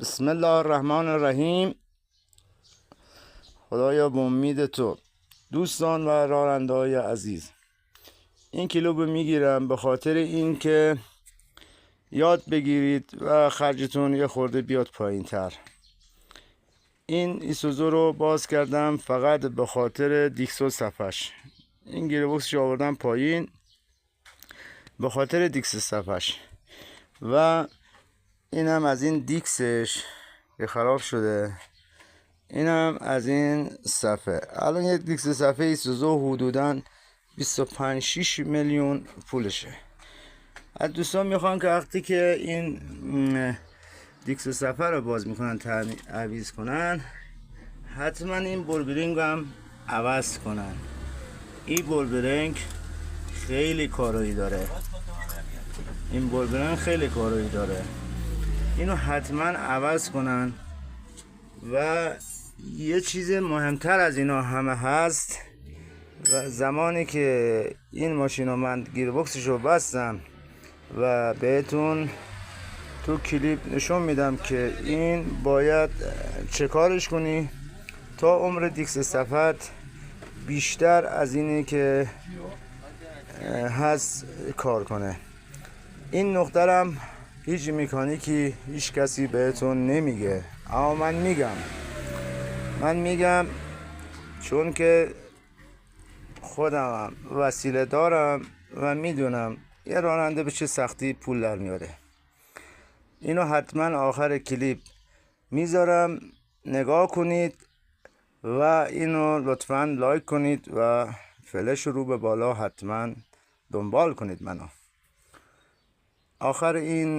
بسم الله الرحمن الرحیم. خدایا به امید تو دوستان و راننده های عزیز، این کلیپ رو میگیرم به خاطر اینکه یاد بگیرید و خرجتون یه خورده بیاد پایین تر. این ایسوزو رو باز کردم فقط به خاطر دیکس صفحش. این گیربکسش آوردم پایین به خاطر دیکس صفحش و اینم از این دیکسش که خراب شده، اینم از این صفحه. الان یک دیکس صفحه ایسوزو حدوداً 25-6 میلیون پولشه. از دوستان میخوان که وقتی که این دیکس صفحه رو باز میکنن تعویض کنن، حتما این بولبرینگ هم عوض کنن. این بولبرینگ خیلی کارایی داره، اینو حتما عوض کنن. و یه چیز مهمتر از اینا همه هست، و زمانی که این ماشین رو من گیربکسش رو بستم و بهتون تو کلیپ نشون میدم که این باید چه کارش کنی تا عمر دیکس صفحت بیشتر از اینی که هست کار کنه. این نقطه‌ام هیچ مکانیکی هیچ کسی بهتون نمیگه، اما من میگم چون که خودم وسیله دارم و میدونم یه راننده به چه سختی پول در میاره. اینو حتما آخر کلیپ میذارم، نگاه کنید و اینو لطفا لایک کنید و فلش رو به بالا حتما دنبال کنید منو. آخر این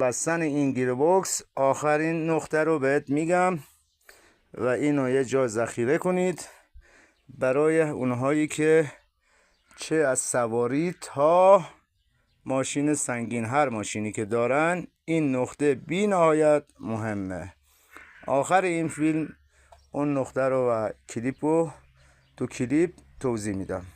بستن این گیربکس آخرین نقطه رو بهت میگم و اینو یه جا ذخیره کنید برای اونهایی که چه از سواری تا ماشین سنگین، هر ماشینی که دارن، این نقطه بی نهایت مهمه. آخر این فیلم اون نقطه رو و کلیپ رو تو کلیپ توضیح میدم.